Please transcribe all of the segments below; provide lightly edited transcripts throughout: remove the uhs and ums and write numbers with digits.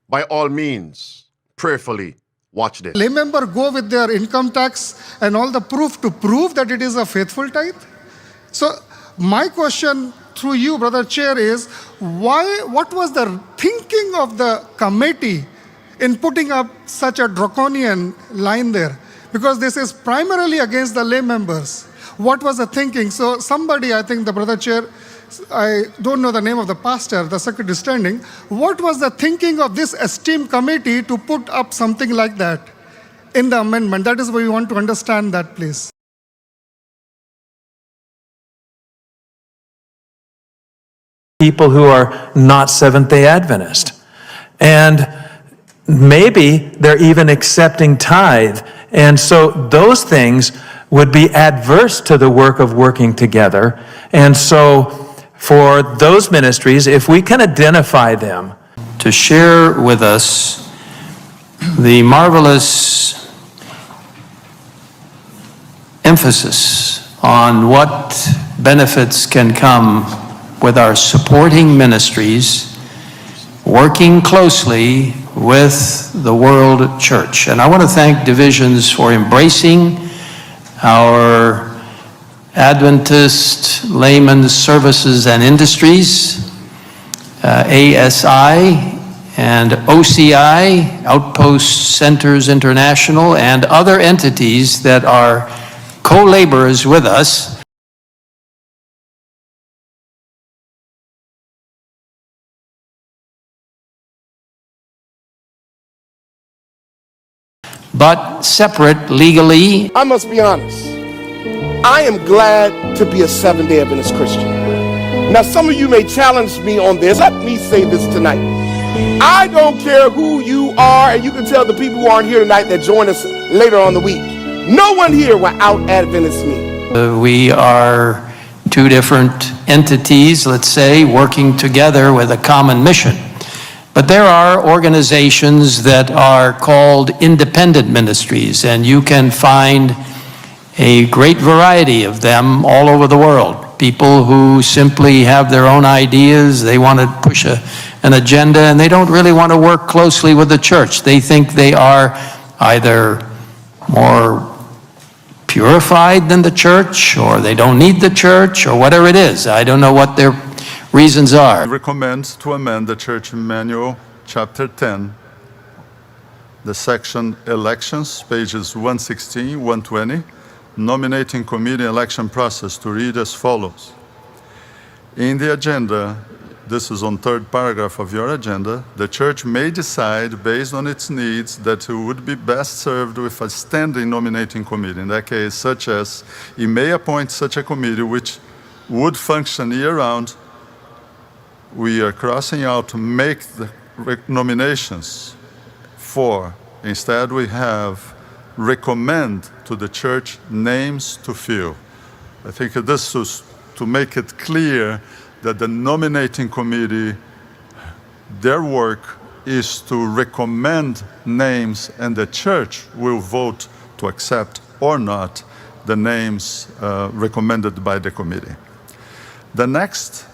by all means, prayerfully, watch this. Lay member go with their income tax and all the proof to prove that it is a faithful tithe? So my question through you, Brother Chair, is what was the thinking of the committee in putting up such a draconian line there? Because this is primarily against the lay members. What was the thinking? So somebody, I think the Brother Chair, I don't know the name of the pastor, the secretary is standing. What was the thinking of this esteemed committee to put up something like that in the amendment? That is why we want to understand that, please. People who are not Seventh-day Adventist. And maybe they're even accepting tithe. And so those things would be adverse to the work of working together. And so for those ministries, if we can identify them, to share with us the marvelous emphasis on what benefits can come with our supporting ministries, working closely with the world church. And I want to thank Divisions for embracing our Adventist Layman Services and Industries, ASI, and OCI, Outpost Centers International, and other entities that are co-laborers with us. But separate legally. I must be honest. I am glad to be a Seventh-day Adventist Christian. Now, some of you may challenge me on this. Let me say this tonight. I don't care who you are, and you can tell the people who aren't here tonight that join us later on the week. No one here will out-Adventist me. We are two different entities, let's say, working together with a common mission. But there are organizations that are called independent ministries, and you can find a great variety of them all over the world. People who simply have their own ideas, they want to push an agenda, and they don't really want to work closely with the church. They think they are either more purified than the church, or they don't need the church, or whatever it is. I don't know what their reasons are. I recommend to amend the Church Manual, Chapter 10, the section Elections, pages 116, 120, Nominating Committee Election Process, to read as follows. In the agenda, this is on third paragraph of your agenda, the church may decide based on its needs that it would be best served with a standing nominating committee. In that case, such as it may appoint such a committee which would function year-round. We are crossing out to make the nominations for. Instead, we have recommend to the church names to fill. I think this is to make it clear that the nominating committee, their work is to recommend names, and the church will vote to accept or not the names recommended by the committee. The next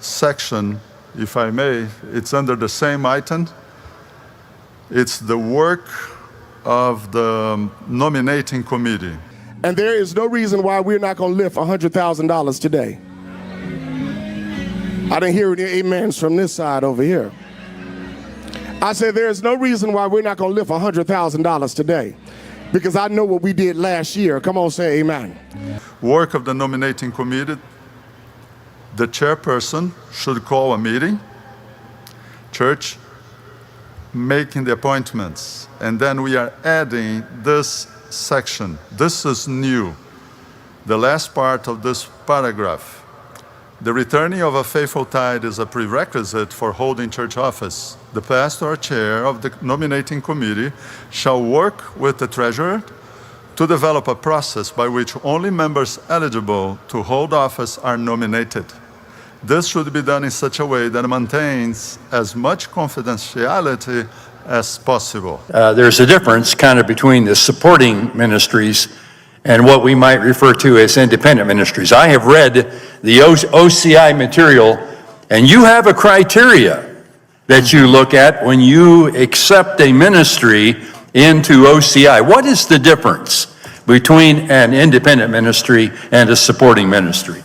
section, if I may, it's under the same item. It's the work of the nominating committee. And there is no reason why we're not going to lift $100,000 today. I didn't hear any amens from this side over here. I said there is no reason why we're not going to lift $100,000 today, because I know what we did last year. Come on, say amen. Work of the nominating committee. The chairperson should call a meeting, church making the appointments, and then we are adding this section. This is new. The last part of this paragraph. The returning of a faithful tithe is a prerequisite for holding church office. The pastor or chair of the nominating committee shall work with the treasurer to develop a process by which only members eligible to hold office are nominated. This should be done in such a way that it maintains as much confidentiality as possible. There's a difference kind of between the supporting ministries and what we might refer to as independent ministries. I have read the OCI material, and you have a criteria that you look at when you accept a ministry into OCI? What is the difference between an independent ministry and a supporting ministry?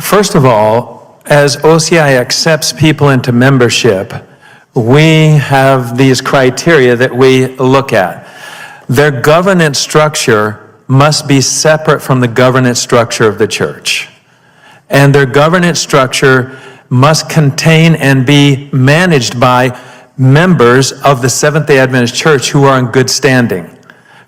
First of all, as OCI accepts people into membership, we have these criteria that we look at. Their governance structure must be separate from the governance structure of the church. And their governance structure must contain and be managed by members of the Seventh-day Adventist Church who are in good standing,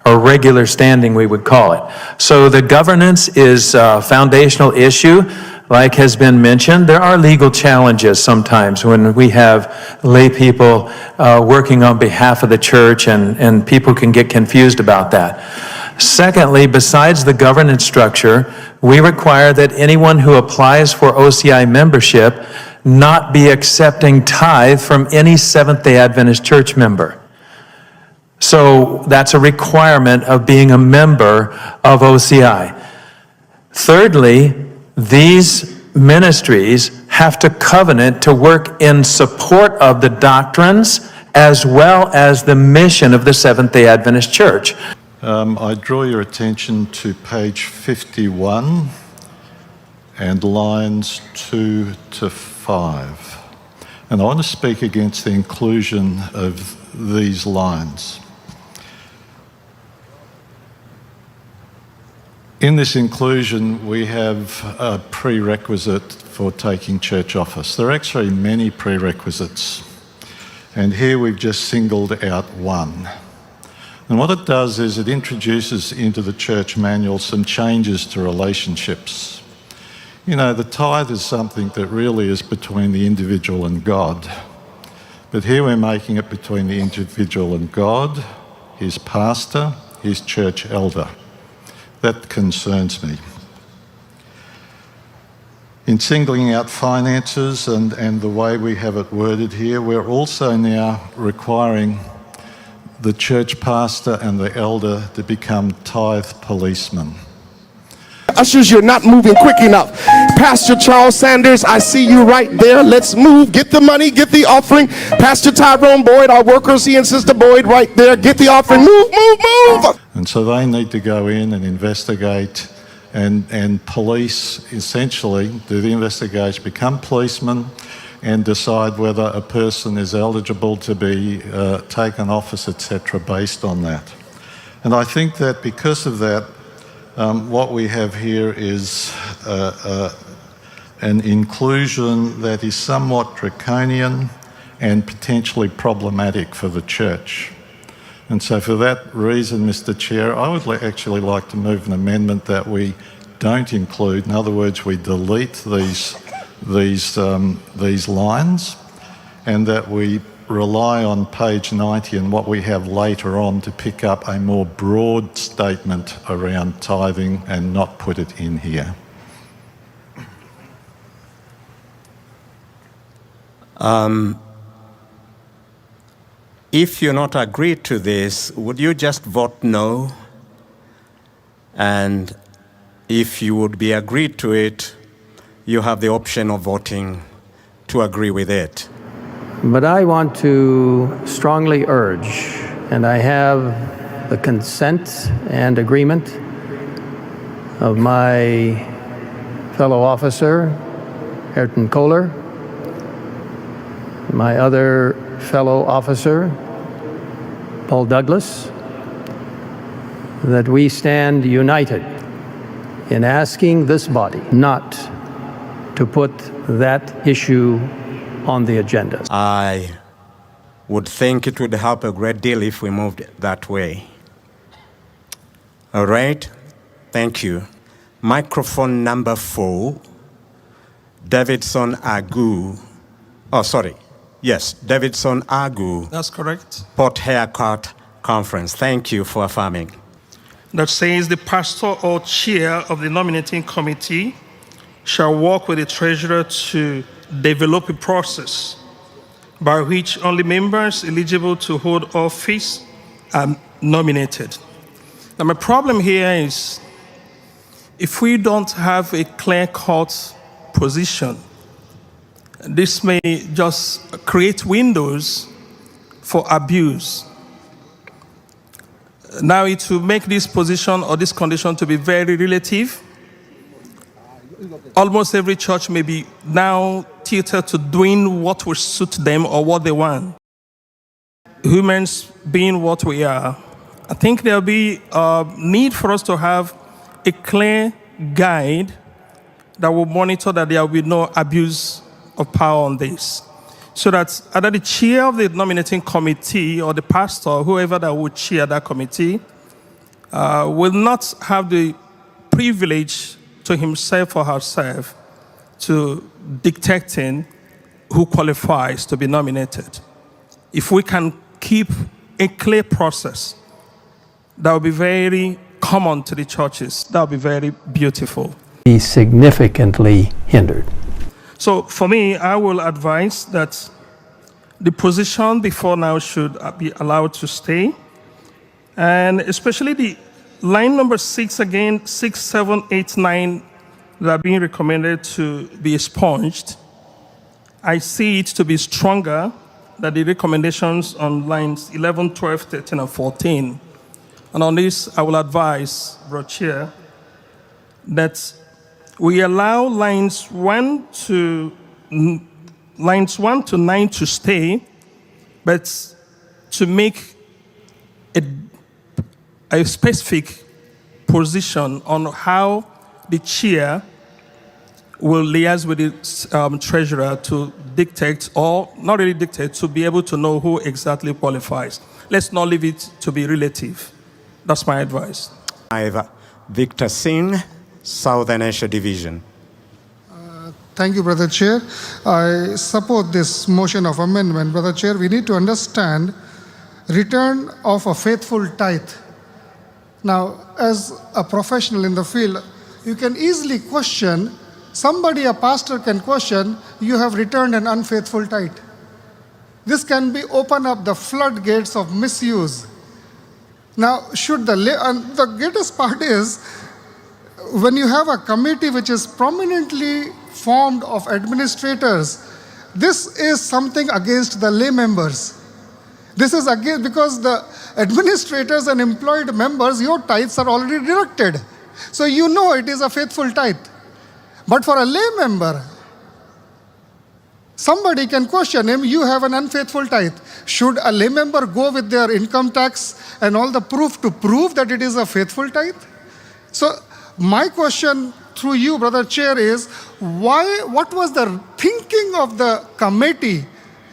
or regular standing, we would call it. So the governance is a foundational issue. Like has been mentioned, there are legal challenges sometimes when we have lay people working on behalf of the church, and people can get confused about that. Secondly, besides the governance structure, we require that anyone who applies for OCI membership not be accepting tithe from any Seventh-day Adventist church member. So that's a requirement of being a member of OCI. Thirdly, these ministries have to covenant to work in support of the doctrines as well as the mission of the Seventh-day Adventist Church. I draw your attention to page 51 and lines 2 to 5. And I want to speak against the inclusion of these lines. In this inclusion, we have a prerequisite for taking church office. There are actually many prerequisites, and here we've just singled out one. And what it does is it introduces into the church manual some changes to relationships. You know, the tithe is something that really is between the individual and God. But here we're making it between the individual and God, his pastor, his church elder. That concerns me. In singling out finances and the way we have it worded here, we're also now requiring the church pastor and the elder to become tithe policemen. Ushers, you're not moving quick enough. Pastor Charles Sanders, I see you right there. Let's move. Get the money, get the offering. Pastor Tyrone Boyd, our workers, he and Sister Boyd right there. Get the offering. Move, move, move. And so they need to go in and investigate and police, essentially, do the investigation, become policemen, and decide whether a person is eligible to be taken office, etc., based on that. And I think that because of that, what we have here is an inclusion that is somewhat draconian and potentially problematic for the church. And so for that reason, Mr. Chair, I would actually like to move an amendment that we don't include. In other words, we delete these lines, and that we rely on page 90 and what we have later on to pick up a more broad statement around tithing and not put it in here. If you're not agreed to this, would you just vote no? And if you would be agreed to it, you have the option of voting to agree with it. But I want to strongly urge, and I have the consent and agreement of my fellow officer, Ayrton Kohler, my other fellow officer, Paul Douglas, that we stand united in asking this body not to put that issue on the agenda. I would think it would help a great deal if we moved that way. All right, thank you. Microphone number 4, Davidson Agu. Oh, sorry. Yes, Davidson Agu. That's correct. Port Haircut Conference. Thank you for affirming. That says the pastor or chair of the nominating committee shall work with the treasurer to develop a process by which only members eligible to hold office are nominated. Now, my problem here is if we don't have a clear-cut position This may just create windows for abuse. Now, it will make this position or this condition to be very relative. Almost every church may be now tilted to doing what will suit them or what they want. Humans being what we are, I think there'll be a need for us to have a clear guide that will monitor that there will be no abuse of power on this. So that either the chair of the nominating committee or the pastor, whoever that would chair that committee, will not have the privilege to himself or herself to dictating who qualifies to be nominated. If we can keep a clear process, that will be very common to the churches. That will be very beautiful. Be significantly hindered. So for me, I will advise that the position before now should be allowed to stay. And especially the line number 6 again, 6, 7, 8, 9, that are being recommended to be expunged. I see it to be stronger than the recommendations on lines 11, 12, 13, and 14. And on this, I will advise, Bro Chair, that we allow lines 1 to 9 to stay, but to make a specific position on how the chair will liaise with the treasurer to dictate, or not really dictate, to be able to know who exactly qualifies. Let's not leave it to be relative. That's my advice. Victor Singh, Southern Asia Division. Thank you, Brother Chair. I support this motion of amendment. Brother Chair, we need to understand return of a faithful tithe. Now, as a professional in the field, you can easily question, a pastor can question, you have returned an unfaithful tithe. This can be open up the floodgates of misuse. Now, the greatest part is, when you have a committee which is prominently formed of administrators, this is something against the lay members. This is against, because the administrators and employed members, your tithes are already deducted. So you know it is a faithful tithe. But for a lay member, somebody can question him, you have an unfaithful tithe. Should a lay member go with their income tax and all the proof to prove that it is a faithful tithe? So my question through you, Brother Chair, is what was the thinking of the committee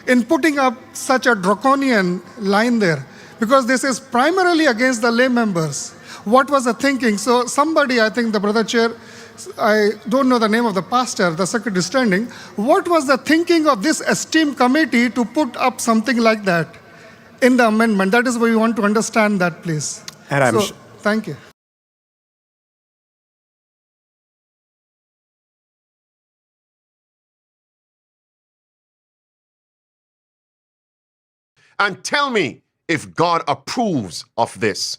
in putting up such a draconian line there? Because this is primarily against the lay members. What was the thinking? So somebody, I think the Brother Chair, I don't know the name of the pastor, the secretary standing, what was the thinking of this esteemed committee to put up something like that in the amendment? That is why we want to understand that, please. And thank you. And tell me if God approves of this.